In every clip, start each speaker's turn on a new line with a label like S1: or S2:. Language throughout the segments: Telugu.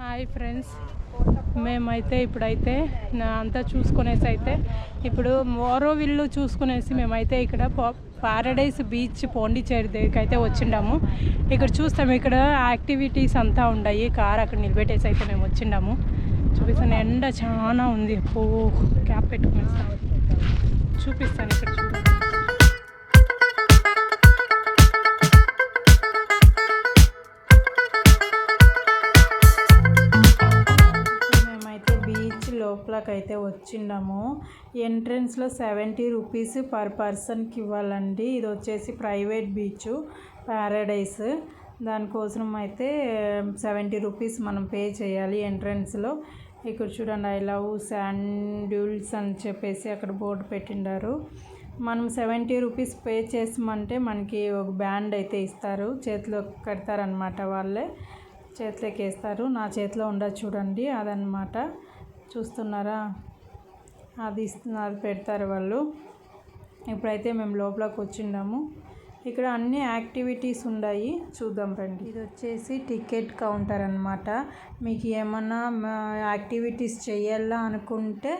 S1: హాయ్ ఫ్రెండ్స్, మేమైతే ఇప్పుడైతే అంతా చూసుకునేసి అయితే ఇప్పుడు ఓరోవిల్లు చూసుకునేసి మేమైతే ఇక్కడ పారడైస్ బీచ్ పాండిచ్చేరి దగ్గరికి అయితే వచ్చిండాము. ఇక్కడ చూస్తాము, ఇక్కడ యాక్టివిటీస్ అంతా ఉన్నాయి. కార్ అక్కడ నిలబెట్టేసి అయితే మేము వచ్చిండాము. చూపిస్తాను, ఎండ చాలా ఉంది. క్యాప్ పెట్టుకుని చూపిస్తాను ఇక్కడ చూడండి. లోపలకైతే వచ్చిండాము. ఎంట్రన్స్లో 70 రూపీస్ పర్ పర్సన్కి ఇవ్వాలండి. ఇది వచ్చేసి ప్రైవేట్ బీచ్ పారడైస్. దానికోసం అయితే 70 రూపీస్ మనం పే చేయాలి ఎంట్రన్స్లో. ఇక్కడ చూడండి, ఐ లవ్ శాండ్యూల్స్ అని చెప్పేసి అక్కడ బోర్డు పెట్టిండారు. మనం 70 రూపీస్ పే చేసామంటే మనకి ఒక బ్యాండ్ అయితే ఇస్తారు, చేతిలో కడతారనమాట. వాళ్ళే చేతిలోకి వేస్తారు. నా చేతిలో ఉండదు చూడండి, అదనమాట. చూస్తున్నారా, అది ఇస్తున్నారు, పెడతారు వాళ్ళు. ఇప్పుడైతే మేము లోపలికి వచ్చిండాము. ఇక్కడ అన్ని యాక్టివిటీస్ ఉన్నాయి, చూద్దాం రండి. ఇది వచ్చేసి టికెట్ కౌంటర్ అనమాట. మీకు ఏమన్నా యాక్టివిటీస్ చేయాలా అనుకుంటే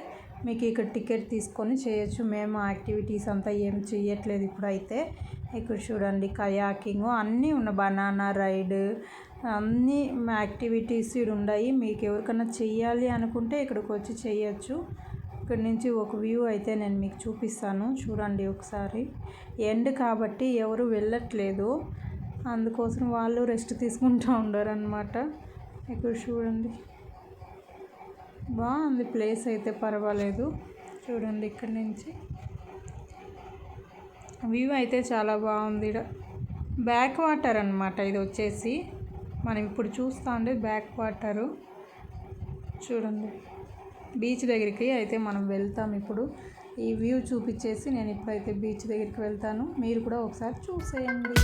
S1: మీకు ఇక్కడ టికెట్ తీసుకొని చేయొచ్చు. మేము యాక్టివిటీస్ అంతా ఏం చేయట్లేదు ఇప్పుడైతే. ఇక్కడ చూడండి, కయాకింగ్ అన్నీ ఉన్నాయి, బనానా రైడ్ అన్నీ యాక్టివిటీస్ ఇక్కడ ఉన్నాయి. మీకు ఎవరికైనా చెయ్యాలి అనుకుంటే ఇక్కడికి వచ్చి చేయొచ్చు. ఇక్కడ నుంచి ఒక వ్యూ అయితే నేను మీకు చూపిస్తాను, చూడండి ఒకసారి. ఎండ్ కాబట్టి ఎవరు వెళ్ళట్లేదు, అందుకోసం వాళ్ళు రెస్ట్ తీసుకుంటూ ఉండరు అనమాట. ఇక్కడ చూడండి, బాగుంది ప్లేస్ అయితే, పర్వాలేదు. చూడండి, ఇక్కడ నుంచి వ్యూ అయితే చాలా బాగుంది. ఇక్కడ బ్యాక్ వాటర్ అనమాట. ఇది వచ్చేసి మనం ఇప్పుడు చూస్తూ ఉండే బ్యాక్ వాటరు. చూడండి, బీచ్ దగ్గరికి అయితే మనం వెళ్తాం. ఇప్పుడు ఈ వ్యూ చూపించేసి నేను ఇప్పుడైతే బీచ్ దగ్గరికి వెళ్తాను. మీరు కూడా ఒకసారి చూసేయండి.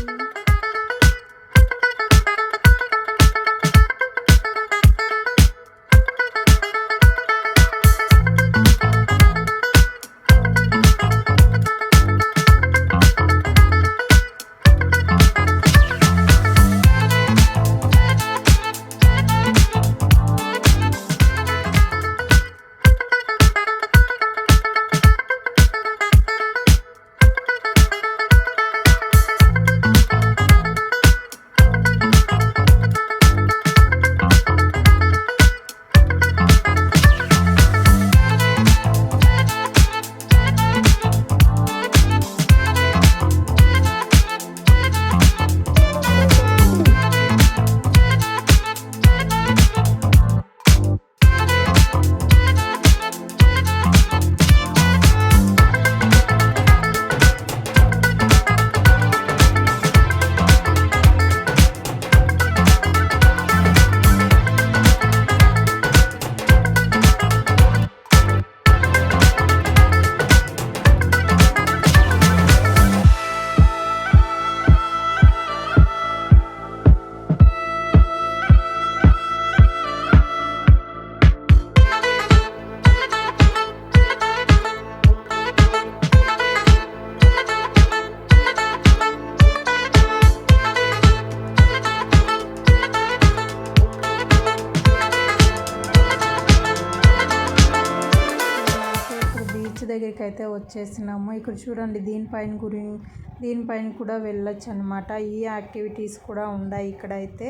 S1: దగ్గరికి అయితే వచ్చేసినాము. ఇక్కడ చూడండి, దీనిపైన కూడా వెళ్ళొచ్చు అనమాట. ఈ యాక్టివిటీస్ కూడా ఉన్నాయి ఇక్కడైతే.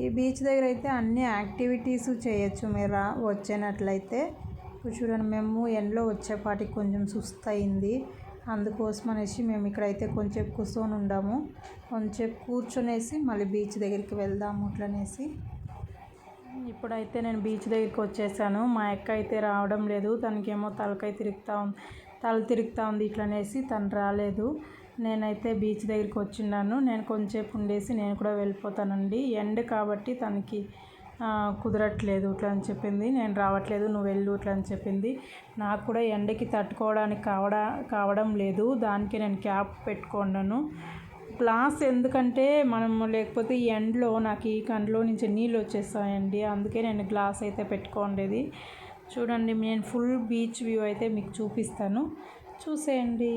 S1: ఈ బీచ్ దగ్గర అయితే అన్ని యాక్టివిటీస్ చేయొచ్చు మీరు వచ్చినట్లయితే. ఇప్పుడు చూడండి, మేము ఎండలో వచ్చేపాటికి కొంచెం సుస్తయింది, అందుకోసం అనేసి మేము ఇక్కడైతే కొంచెం కూర్చొని ఉండాము. కొంచెం కూర్చొనేసి మళ్ళీ బీచ్ దగ్గరికి వెళ్దాము అట్లనేసి. ఇప్పుడైతే నేను బీచ్ దగ్గరికి వచ్చేసాను. మా అక్క అయితే రావడం లేదు, తనకేమో తల తిరుగుతూ ఉంది ఇట్లనేసి తను రాలేదు. నేనైతే బీచ్ దగ్గరికి వచ్చిన్నాను. నేను కొంచెంసేపు ఉండేసి నేను కూడా వెళ్ళిపోతానండి. ఎండ్ కాబట్టి తనకి కుదరట్లేదు ఇట్లా అని చెప్పింది. నేను రావట్లేదు, నువ్వు వెళ్ళు ఇట్లా అని చెప్పింది. నాకు కూడా ఎండకి తట్టుకోవడానికి కావడం లేదు, దానికి నేను క్యాప్ పెట్టుకున్నాను. గ్లాస్ ఎందుకంటే మనము లేకపోతే ఈ ఎండ్లో నాకు ఈ కంట్లో నుంచి నీళ్ళు వచ్చేస్తాయండి, అందుకే నేను గ్లాస్ అయితే పెట్టుకోండేది. చూడండి, నేను ఫుల్ బీచ్ వ్యూ అయితే మీకు చూపిస్తాను, చూసేయండి.